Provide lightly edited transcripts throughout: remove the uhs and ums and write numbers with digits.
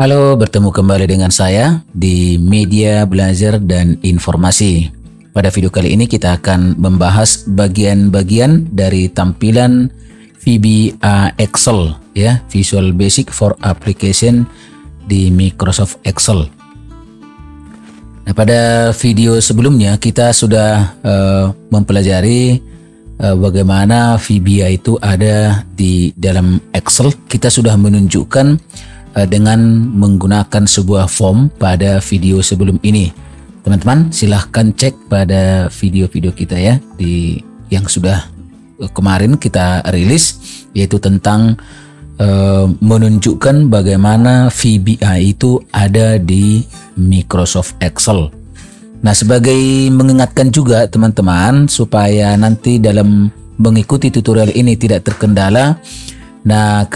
Halo, bertemu kembali dengan saya di Media Belajar dan Informasi. Pada video kali ini kita akan membahas bagian-bagian dari tampilan VBA Excel, ya, Visual Basic for Application di Microsoft Excel. Nah, pada video sebelumnya kita sudah mempelajari bagaimana VBA itu ada di dalam Excel. Kita sudah menunjukkan dengan menggunakan sebuah form pada video sebelum ini. Teman-teman silahkan cek pada video-video kita ya, yang sudah kemarin kita rilis, yaitu tentang menunjukkan bagaimana VBA itu ada di Microsoft Excel. Nah, sebagai mengingatkan juga teman-teman supaya nanti dalam mengikuti tutorial ini tidak terkendala. Nah,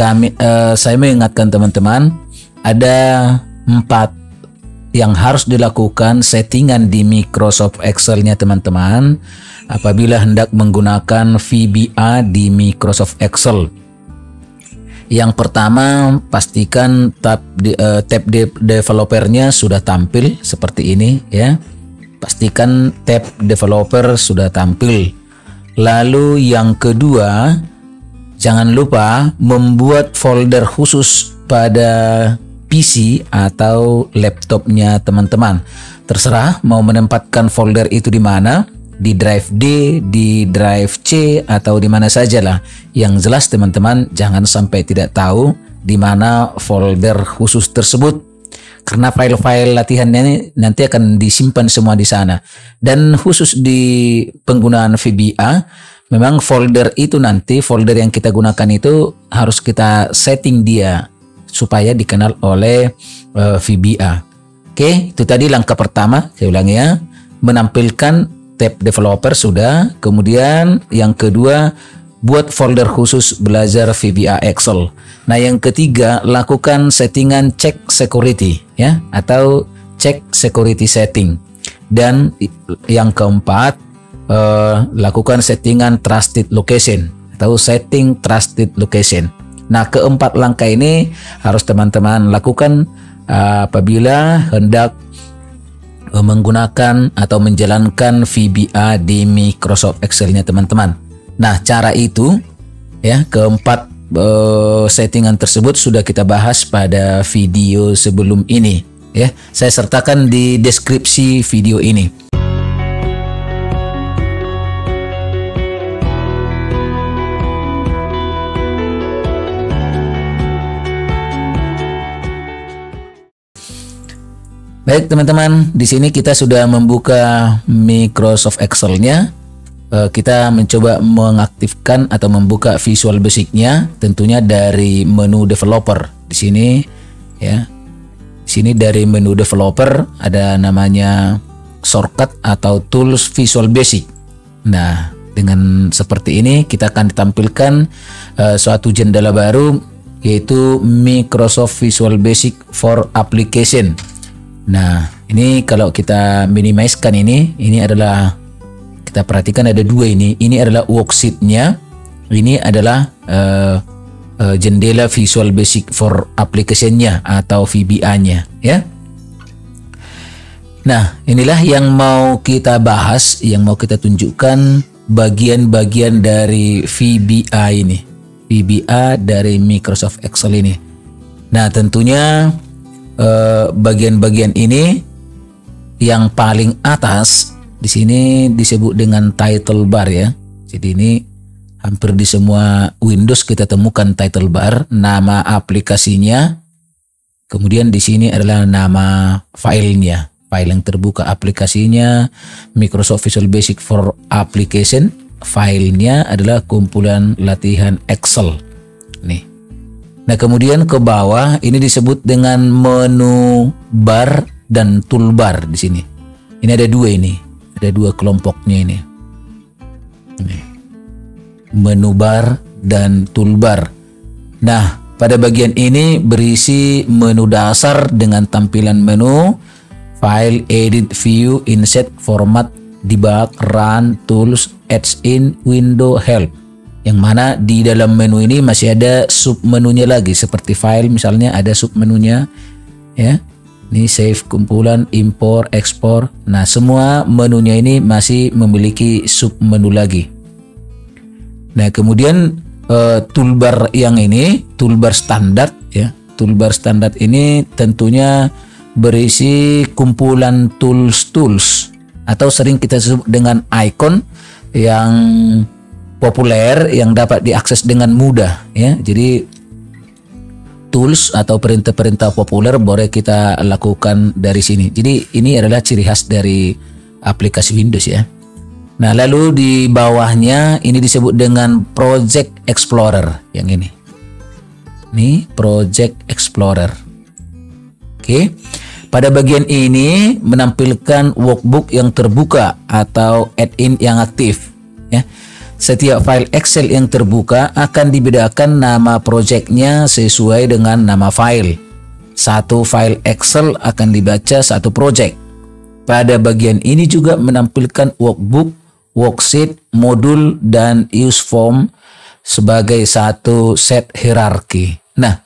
saya mengingatkan teman-teman, ada 4 yang harus dilakukan settingan di Microsoft Excel-nya teman-teman apabila hendak menggunakan VBA di Microsoft Excel. Yang pertama, pastikan tab developernya sudah tampil seperti ini ya. Pastikan tab developer sudah tampil. Lalu yang kedua, jangan lupa membuat folder khusus pada PC atau laptopnya teman-teman. Terserah mau menempatkan folder itu di mana, di drive D, di drive C, atau di mana sajalah. Yang jelas teman-teman jangan sampai tidak tahu di mana folder khusus tersebut, karena file-file latihannya ini nanti akan disimpan semua di sana. Dan khusus di penggunaan VBA, memang folder itu nanti, folder yang kita gunakan itu harus kita setting dia supaya dikenal oleh VBA. Oke, itu tadi langkah pertama. Saya ulangi ya, menampilkan tab developer sudah. Kemudian yang kedua, buat folder khusus belajar VBA Excel. Nah, yang ketiga, lakukan settingan check security ya, atau check security setting. Dan yang keempat, lakukan settingan trusted location atau setting trusted location. Nah, keempat langkah ini harus teman-teman lakukan apabila hendak menggunakan atau menjalankan VBA di Microsoft Excel-nya teman-teman. Nah, cara itu ya, keempat settingan tersebut sudah kita bahas pada video sebelum ini ya. Saya sertakan di deskripsi video ini. Baik teman-teman, di sini kita sudah membuka Microsoft Excel-nya. Kita mencoba mengaktifkan atau membuka Visual Basic-nya, tentunya dari menu developer. Di sini ya. Di sini dari menu developer ada namanya shortcut atau tools Visual Basic. Nah, dengan seperti ini kita akan ditampilkan suatu jendela baru, yaitu Microsoft Visual Basic for Application. Nah, ini kalau kita minimizekan ini adalah, kita perhatikan ada dua ini. Ini adalah worksheet-nya. Ini adalah jendela Visual Basic for Application-nya atau VBA-nya ya. Nah, inilah yang mau kita bahas, yang mau kita tunjukkan bagian-bagian dari VBA ini. VBA dari Microsoft Excel ini. Nah, tentunya bagian-bagian ini yang paling atas di sini disebut dengan title bar ya. Jadi ini hampir di semua Windows kita temukan title bar, nama aplikasinya. Kemudian di sini adalah nama filenya, file yang terbuka aplikasinya Microsoft Visual Basic for Application. Filenya adalah kumpulan latihan Excel. Nih. Nah, kemudian ke bawah ini disebut dengan menu bar dan toolbar di sini. Ini ada dua ini, ada dua kelompoknya ini. Menu bar dan toolbar. Nah, pada bagian ini berisi menu dasar dengan tampilan menu, file, edit, view, insert, format, debug, run, tools, adds in, window, help. Yang mana di dalam menu ini masih ada submenunya lagi, seperti file misalnya ada submenunya, ya. Ini save kumpulan, import, ekspor. Nah, semua menunya ini masih memiliki sub menu lagi. Nah, kemudian toolbar yang ini, toolbar standar ya. Toolbar standar ini tentunya berisi kumpulan tools atau sering kita sebut dengan icon yang populer yang dapat diakses dengan mudah ya. Jadi tools atau perintah-perintah populer boleh kita lakukan dari sini. Jadi ini adalah ciri khas dari aplikasi Windows ya. Nah, lalu di bawahnya ini disebut dengan Project Explorer yang ini. Ini Project Explorer. Oke. Pada bagian ini menampilkan workbook yang terbuka atau add-in yang aktif ya. Setiap file Excel yang terbuka akan dibedakan nama projectnya sesuai dengan nama file. Satu file Excel akan dibaca satu project. Pada bagian ini juga menampilkan workbook, worksheet, modul, dan use form sebagai satu set hierarki. Nah,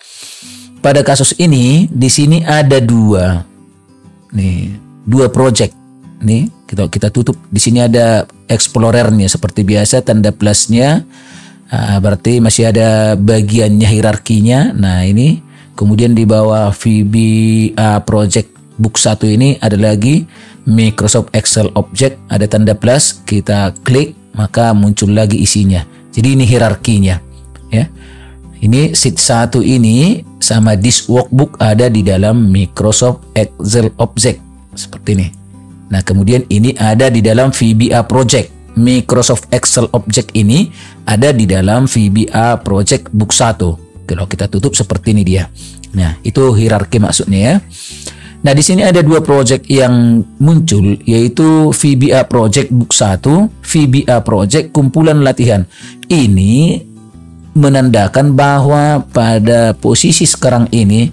pada kasus ini di sini ada dua project. Nih kita tutup. Di sini ada explorernya seperti biasa, tanda plusnya. Berarti masih ada bagiannya hierarkinya. Nah, ini kemudian di bawah VBA Project Book 1 ini ada lagi Microsoft Excel Object, ada tanda plus, kita klik maka muncul lagi isinya. Jadi ini hierarkinya ya. Ini sheet 1 ini sama this workbook ada di dalam Microsoft Excel Object seperti ini. Nah, kemudian ini ada di dalam VBA Project. Microsoft Excel Object ini ada di dalam VBA Project Book 1. Kalau kita tutup seperti ini dia. Nah, itu hierarki maksudnya ya. Nah, di sini ada dua project yang muncul, yaitu VBA Project Book 1, VBA Project kumpulan latihan. Ini menandakan bahwa pada posisi sekarang ini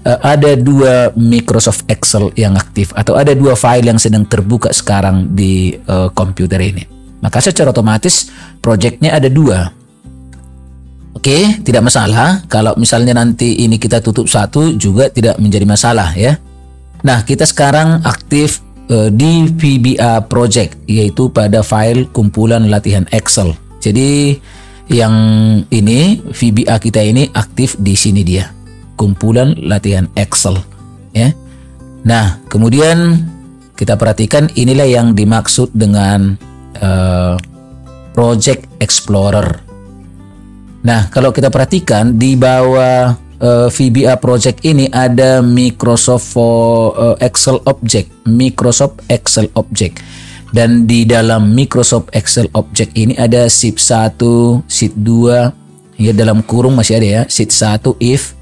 ada dua Microsoft Excel yang aktif atau ada dua file yang sedang terbuka sekarang di komputer ini. Maka secara otomatis projectnya ada dua. Oke, tidak masalah. Kalau misalnya nanti ini kita tutup satu juga tidak menjadi masalah ya. Nah, kita sekarang aktif di VBA Project, yaitu pada file kumpulan latihan Excel. Jadi yang ini VBA kita ini aktif di sini dia, kumpulan latihan Excel ya. Nah, kemudian kita perhatikan inilah yang dimaksud dengan Project Explorer. Nah, kalau kita perhatikan di bawah VBA Project ini ada Microsoft Excel Object, Microsoft Excel Object. Dan di dalam Microsoft Excel Object ini ada sheet 1, sheet 2, ya dalam kurung masih ada ya, sheet 1 if,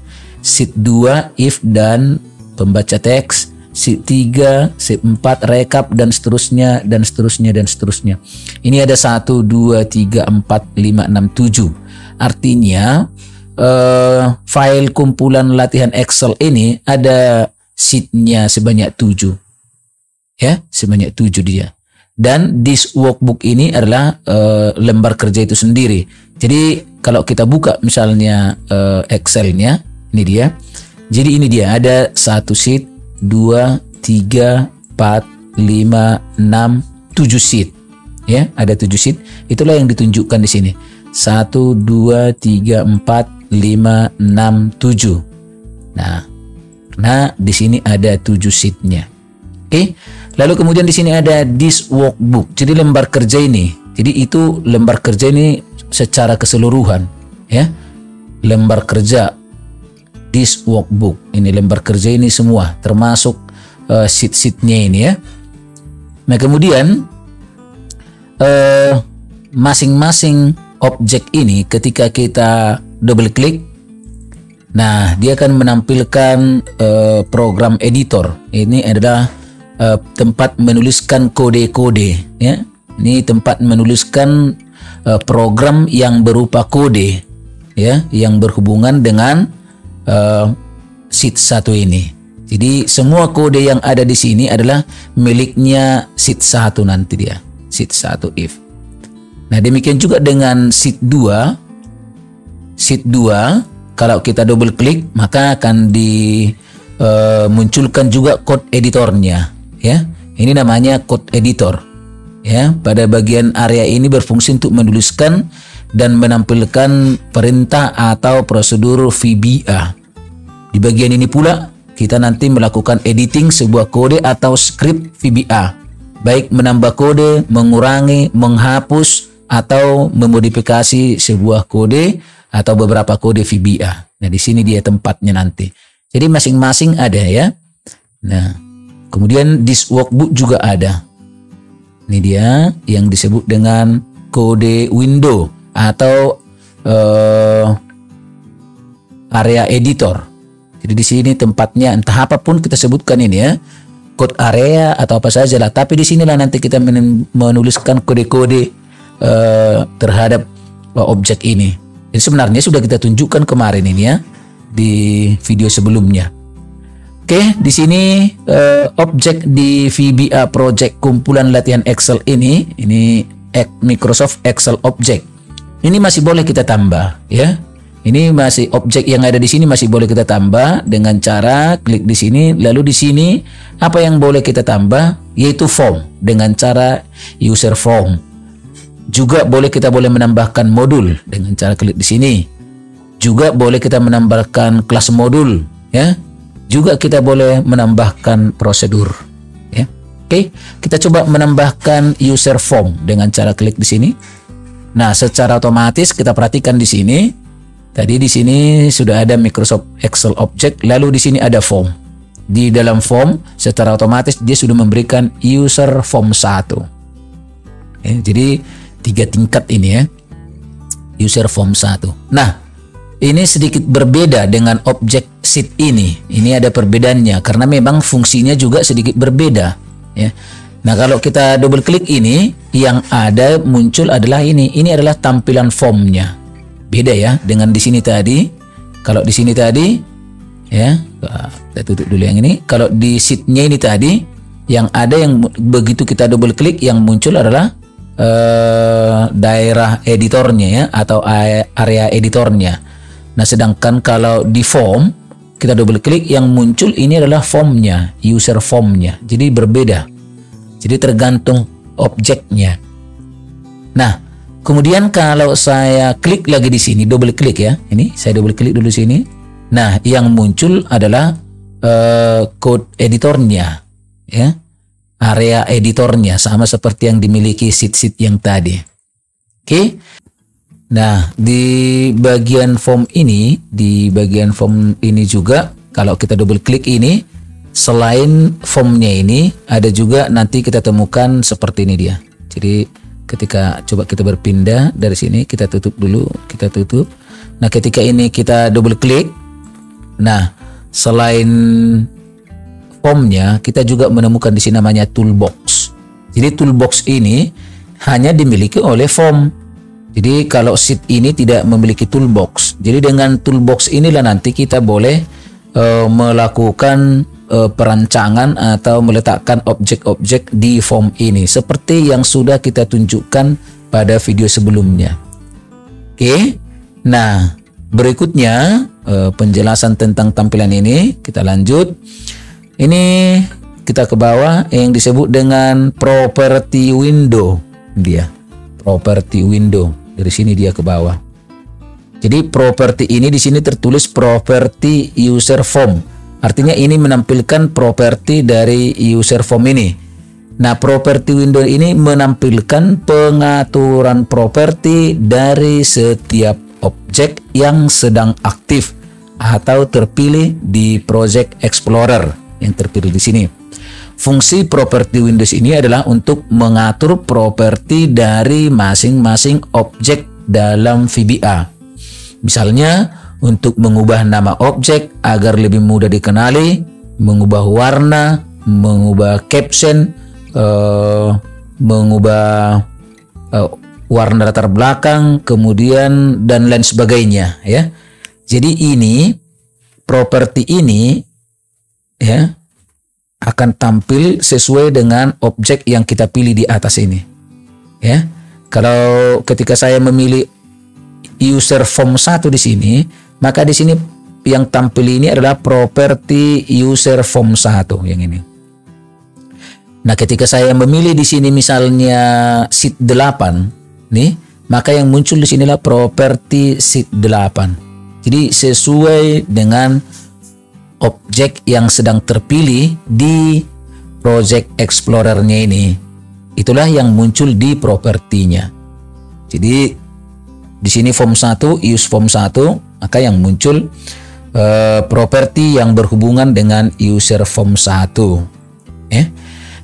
sheet 2 if dan pembaca teks, sheet 3, sheet 4 rekap dan seterusnya dan seterusnya dan seterusnya. Ini ada 1 2 3 4 5 6 7. Artinya file kumpulan latihan Excel ini ada sheetnya sebanyak 7 ya, sebanyak 7 dia. Dan this workbook ini adalah lembar kerja itu sendiri. Jadi kalau kita buka misalnya Excelnya, ini dia. Jadi ini dia ada 1 sheet, 2 3 4 5 6 7 sheet ya, ada 7 sheet. Itulah yang ditunjukkan di sini. 1 2 3 4 5 6 7. Nah, di sini ada 7 sheetnya. Oke. Lalu kemudian di sini ada this workbook. Jadi lembar kerja ini. Jadi itu lembar kerja ini secara keseluruhan ya. Lembar kerja this workbook. Ini lembar kerja ini semua termasuk sheet-sheetnya ini ya. Nah, kemudian masing-masing objek ini ketika kita double klik, nah dia akan menampilkan program editor. Ini adalah tempat menuliskan kode-kode ya. Ini tempat menuliskan program yang berupa kode ya, yang berhubungan dengan sheet 1 ini. Jadi semua kode yang ada di sini adalah miliknya sheet 1 nanti dia, sheet 1 if. Nah, demikian juga dengan sheet 2. Sheet 2 kalau kita double klik maka akan munculkan juga code editornya, ya. Ini namanya code editor, ya. Pada bagian area ini berfungsi untuk menuliskan dan menampilkan perintah atau prosedur VBA. Di bagian ini pula kita nanti melakukan editing sebuah kode atau script VBA, baik menambah kode, mengurangi, menghapus, atau memodifikasi sebuah kode atau beberapa kode VBA. Nah, di sini dia tempatnya nanti. Jadi masing-masing ada, ya. Nah, kemudian di workbook juga ada. Ini dia yang disebut dengan kode window atau area editor. Jadi di sini tempatnya entah apapun kita sebutkan ini, ya. Code area atau apa saja lah. Tapi di sinilah nanti kita menuliskan kode-kode terhadap objek ini. Jadi sebenarnya sudah kita tunjukkan kemarin ini, ya, di video sebelumnya. Oke, di sini objek di VBA project kumpulan latihan Excel ini Microsoft Excel object. Ini masih boleh kita tambah, ya. Ini masih objek yang ada di sini masih boleh kita tambah dengan cara klik di sini, lalu di sini apa yang boleh kita tambah yaitu form dengan cara user form. Juga kita boleh menambahkan modul dengan cara klik di sini. Juga boleh kita menambahkan kelas modul, ya. Juga kita boleh menambahkan prosedur, ya. Oke, kita coba menambahkan user form dengan cara klik di sini. Nah, secara otomatis kita perhatikan di sini. Tadi di sini sudah ada Microsoft Excel object, lalu di sini ada form. Di dalam form secara otomatis dia sudah memberikan user form 1. Ya, jadi 3 tingkat ini, ya. User form 1. Nah, ini sedikit berbeda dengan objek sheet ini. Ini ada perbedaannya karena memang fungsinya juga sedikit berbeda, ya. Nah, kalau kita double klik ini, yang ada muncul adalah ini. Ini adalah tampilan formnya. Beda, ya, dengan di sini tadi. Kalau di sini tadi, ya, kita tutup dulu yang ini. Kalau di sheet-nya ini tadi, yang ada yang begitu kita double klik yang muncul adalah daerah editornya, ya, atau area editornya. Nah, sedangkan kalau di form kita double klik yang muncul ini adalah formnya, user formnya. Jadi berbeda. Jadi tergantung objeknya. Nah, kemudian kalau saya klik lagi di sini, double klik, ya. Ini saya double klik dulu sini. Nah, yang muncul adalah code editornya, ya. Area editornya sama seperti yang dimiliki sheet-sheet yang tadi. Oke. Nah, di bagian form ini, juga kalau kita double klik ini, selain formnya ini ada juga nanti kita temukan seperti ini dia. Jadi ketika coba kita berpindah dari sini, kita tutup dulu, kita tutup. Nah, ketika ini kita double klik, nah, selain formnya kita juga menemukan di sini namanya toolbox. Jadi toolbox ini hanya dimiliki oleh form. Jadi kalau sheet ini tidak memiliki toolbox. Jadi dengan toolbox inilah nanti kita boleh melakukan perancangan atau meletakkan objek-objek di form ini seperti yang sudah kita tunjukkan pada video sebelumnya. Oke. Nah, berikutnya penjelasan tentang tampilan ini kita lanjut. Ini kita ke bawah yang disebut dengan property window. Dia property window, dari sini dia ke bawah. Jadi property ini di sini tertulis property user form. Artinya ini menampilkan properti dari user form ini. Nah, property window ini menampilkan pengaturan properti dari setiap objek yang sedang aktif atau terpilih di Project Explorer yang terpilih di sini. Fungsi property windows ini adalah untuk mengatur properti dari masing-masing objek dalam VBA. Misalnya, untuk mengubah nama objek agar lebih mudah dikenali, mengubah warna, mengubah caption, mengubah warna latar belakang, kemudian dan lain sebagainya, ya. Jadi ini properti ini, ya, akan tampil sesuai dengan objek yang kita pilih di atas ini, ya. Kalau ketika saya memilih user form 1 di sini, maka di sini yang tampil ini adalah properti user form 1 yang ini. Nah, ketika saya memilih di sini misalnya sheet 8 nih, maka yang muncul di sinilah properti sheet 8. Jadi sesuai dengan objek yang sedang terpilih di Project Explorer-nya ini. Itulah yang muncul di propertinya. Jadi di sini form 1, use form 1, maka yang muncul properti yang berhubungan dengan user form 1.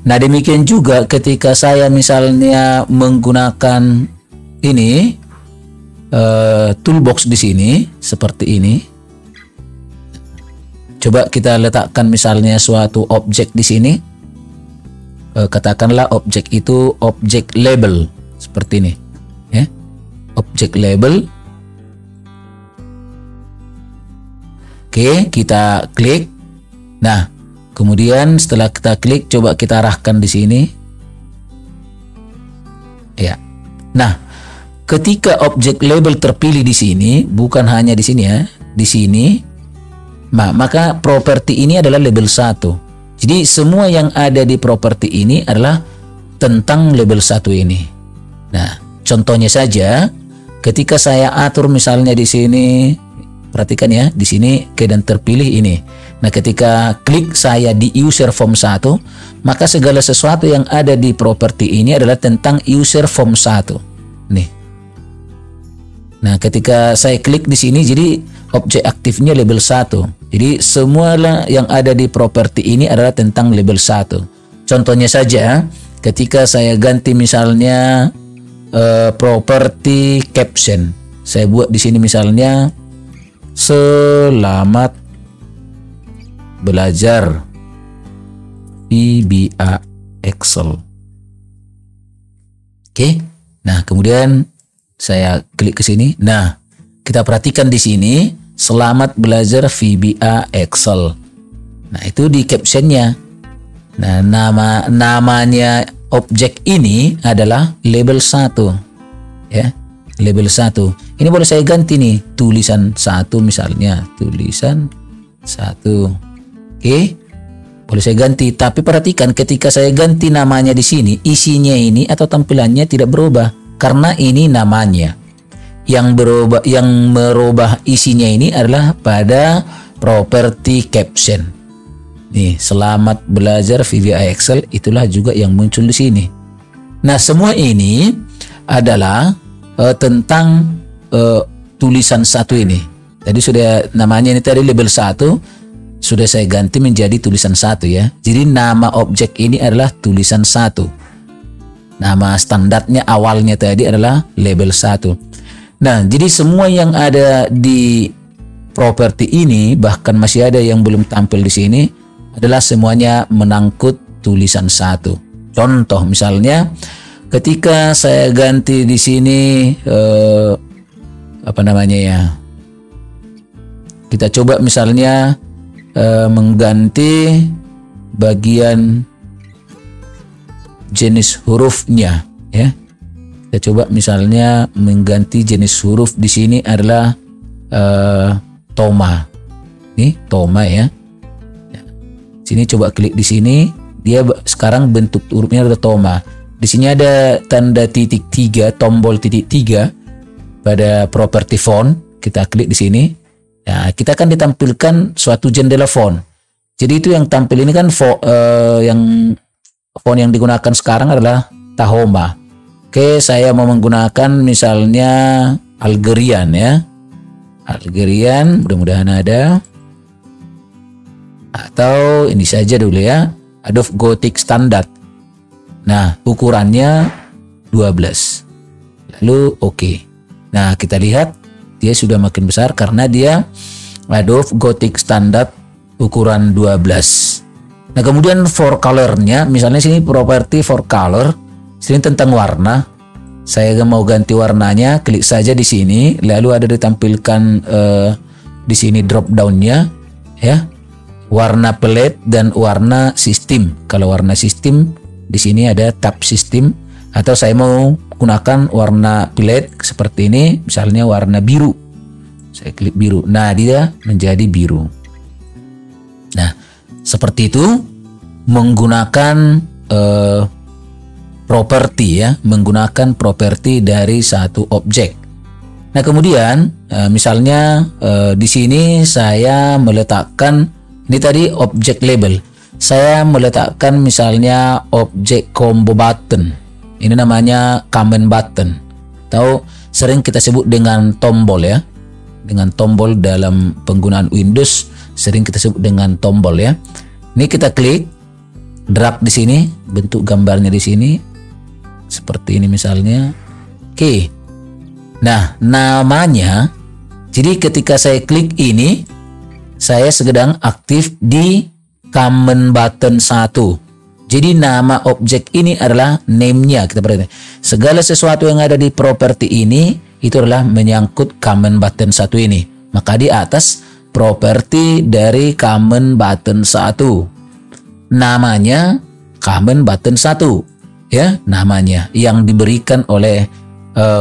Nah, demikian juga ketika saya misalnya menggunakan ini toolbox di sini seperti ini. Coba kita letakkan misalnya suatu objek di sini. Katakanlah objek itu objek label seperti ini, ya. Objek label. Oke, kita klik. Nah, kemudian setelah kita klik, coba kita arahkan di sini. Ya. Nah, ketika objek label terpilih di sini, bukan hanya di sini ya, di sini, maka properti ini adalah label 1. Jadi semua yang ada di properti ini adalah tentang label 1 ini. Nah, contohnya saja, ketika saya atur misalnya di sini, perhatikan ya, di sini keadaan terpilih ini. Nah, ketika klik saya di user form 1, maka segala sesuatu yang ada di properti ini adalah tentang user form 1. Nih. Nah, ketika saya klik di sini, jadi objek aktifnya label 1. Jadi semua yang ada di properti ini adalah tentang label 1. Contohnya saja, ketika saya ganti misalnya properti caption, saya buat di sini misalnya selamat belajar VBA Excel. Oke. Nah, kemudian saya klik ke sini. Nah, kita perhatikan di sini selamat belajar VBA Excel. Nah, itu di captionnya. Nah, namanya objek ini adalah label 1. Ya, label 1. Ini boleh saya ganti nih, tulisan 1 misalnya, tulisan 1. Oke. Boleh saya ganti, tapi perhatikan ketika saya ganti namanya di sini, isinya ini atau tampilannya tidak berubah karena ini namanya. Yang merubah isinya ini adalah pada properti caption. Nih, selamat belajar VBA Excel, itulah juga yang muncul di sini. Nah, semua ini adalah tentang tulisan 1 ini. Tadi sudah namanya ini tadi label 1, sudah saya ganti menjadi tulisan 1 ya. Jadi nama objek ini adalah tulisan 1. Nama standarnya awalnya tadi adalah label 1. Nah, jadi semua yang ada di properti ini, bahkan masih ada yang belum tampil di sini, adalah semuanya menangkut tulisan 1. Contoh misalnya, ketika saya ganti di sini, apa namanya ya? Kita coba misalnya mengganti bagian jenis hurufnya, ya. Kita coba misalnya mengganti jenis huruf di sini adalah Toma. Nih, Toma ya. Sini coba klik di sini, dia sekarang bentuk hurufnya adalah Toma. Di sini ada tanda titik 3, tombol titik 3 pada properti font. Kita klik di sini. Nah, kita akan ditampilkan suatu jendela font. Jadi itu yang tampil ini kan font yang digunakan sekarang adalah Tahoma. Oke, saya mau menggunakan misalnya Algerian ya. Algerian, mudah-mudahan ada. Atau ini saja dulu ya, Adobe Gothic Standard. Nah, ukurannya 12. Lalu oke. Nah, kita lihat dia sudah makin besar karena dia Adobe Gothic Standard ukuran 12. Nah, kemudian for color-nya, misalnya sini properti for color. Sini tentang warna. Saya mau ganti warnanya, klik saja di sini, lalu ada ditampilkan di sini drop down-nya ya. Warna palette dan warna sistem. Kalau warna sistem di sini ada tab sistem, atau saya mau gunakan warna palette seperti ini, misalnya warna biru. Saya klik biru. Nah, dia menjadi biru. Nah, seperti itu menggunakan properti ya, menggunakan properti dari satu objek. Nah, kemudian misalnya di sini saya meletakkan ini tadi objek label. Saya meletakkan misalnya objek combo button. Ini namanya command button. Tahu sering kita sebut dengan tombol ya. Dengan tombol dalam penggunaan Windows sering kita sebut dengan tombol ya. Ini kita klik, drag di sini, bentuk gambarnya di sini seperti ini misalnya. Oke. Nah, namanya, jadi ketika saya klik ini, saya sedang aktif di command button 1. Jadi nama objek ini adalah name-nya. Kita perhatikan. Segala sesuatu yang ada di properti ini itu adalah menyangkut command button 1 ini. Maka di atas properti dari command button 1. Namanya command button 1. Ya, namanya yang diberikan oleh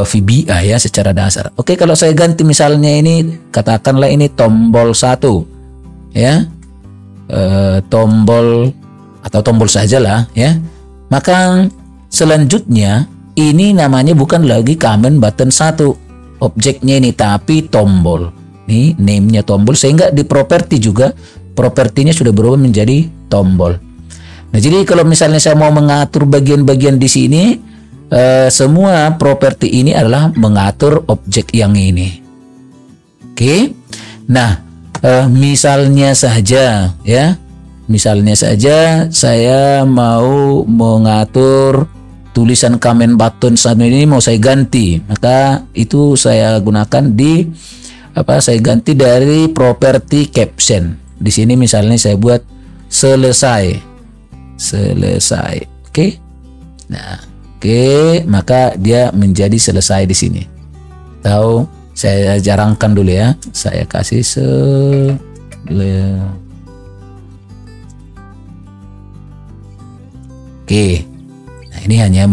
VBA ya secara dasar. Oke, kalau saya ganti misalnya ini, katakanlah ini tombol 1 ya, tombol atau tombol sajalah ya, maka selanjutnya ini namanya bukan lagi command button 1 objeknya ini, tapi tombol. Ini name-nya tombol, sehingga di properti juga propertinya sudah berubah menjadi tombol. Nah, jadi kalau misalnya saya mau mengatur bagian-bagian di sini, semua properti ini adalah mengatur objek yang ini. Oke. Nah, misalnya saja ya, misalnya saja saya mau mengatur tulisan command button 1 ini mau saya ganti, maka itu saya gunakan di saya ganti dari properti caption. Di sini misalnya saya buat selesai. Oke. Nah, oke, maka dia menjadi selesai di sini. Tahu, saya jarangkan dulu ya. Saya kasih Oke. Nah, ini hanya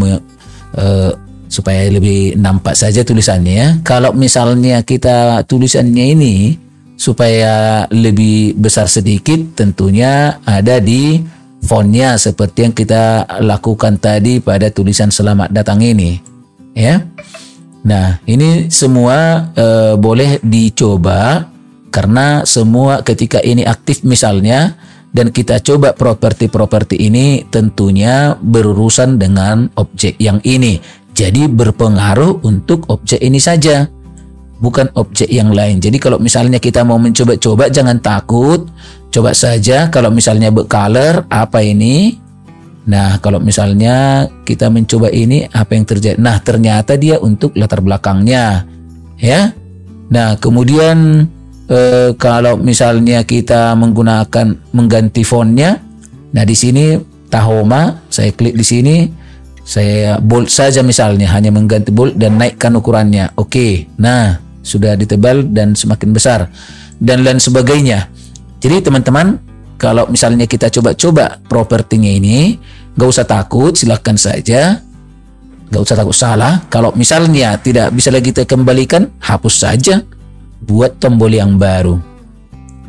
supaya lebih nampak saja tulisannya ya. Kalau misalnya kita tulisannya ini supaya lebih besar sedikit, tentunya ada di fontnya seperti yang kita lakukan tadi pada tulisan selamat datang ini ya. Nah, ini semua boleh dicoba, karena semua ketika ini aktif misalnya dan kita coba properti-properti ini, tentunya berurusan dengan objek yang ini. Jadi berpengaruh untuk objek ini saja, bukan objek yang lain. Jadi kalau misalnya kita mau mencoba-coba, jangan takut, coba saja. Kalau misalnya color apa ini, nah kalau misalnya kita mencoba ini, apa yang terjadi? Nah, ternyata dia untuk latar belakangnya ya. Nah, kemudian kalau misalnya kita mengganti fontnya, nah di sini Tahoma, saya klik di sini, saya bold saja misalnya, hanya mengganti bold dan naikkan ukurannya. Oke, nah sudah ditebal dan semakin besar dan lain sebagainya. Jadi teman-teman, kalau misalnya kita coba-coba propertinya ini, gak usah takut, silahkan saja, gak usah takut salah. Kalau misalnya tidak bisa lagi kita kembalikan, hapus saja, buat tombol yang baru.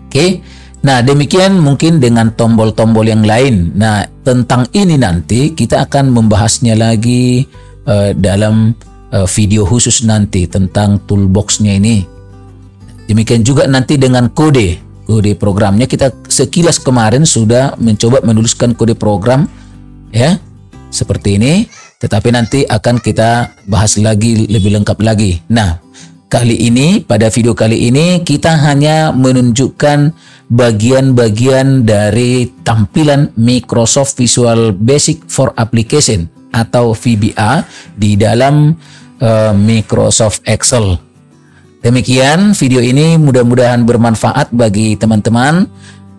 Oke. Nah, demikian mungkin dengan tombol-tombol yang lain. Nah, tentang ini nanti kita akan membahasnya lagi dalam video khusus nanti tentang toolboxnya ini. Demikian juga nanti dengan kode programnya. Kita sekilas kemarin sudah mencoba menuliskan kode program ya, seperti ini. Tetapi nanti akan kita bahas lagi lebih lengkap lagi. Nah, pada video kali ini kita hanya menunjukkan bagian-bagian dari tampilan Microsoft Visual Basic for Application atau VBA di dalam Microsoft Excel. Demikian video ini, mudah-mudahan bermanfaat bagi teman-teman.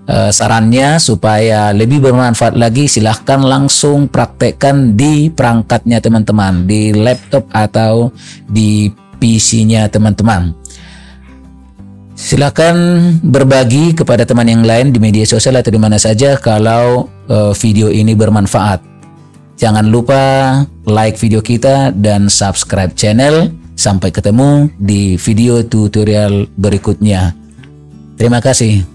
Sarannya supaya lebih bermanfaat lagi, silahkan langsung praktekkan di perangkatnya teman-teman, di laptop atau di PC-nya teman-teman. Silakan berbagi kepada teman yang lain di media sosial atau di mana saja kalau video ini bermanfaat. Jangan lupa like video kita dan subscribe channel Sampai ketemu di video tutorial berikutnya. Terima kasih.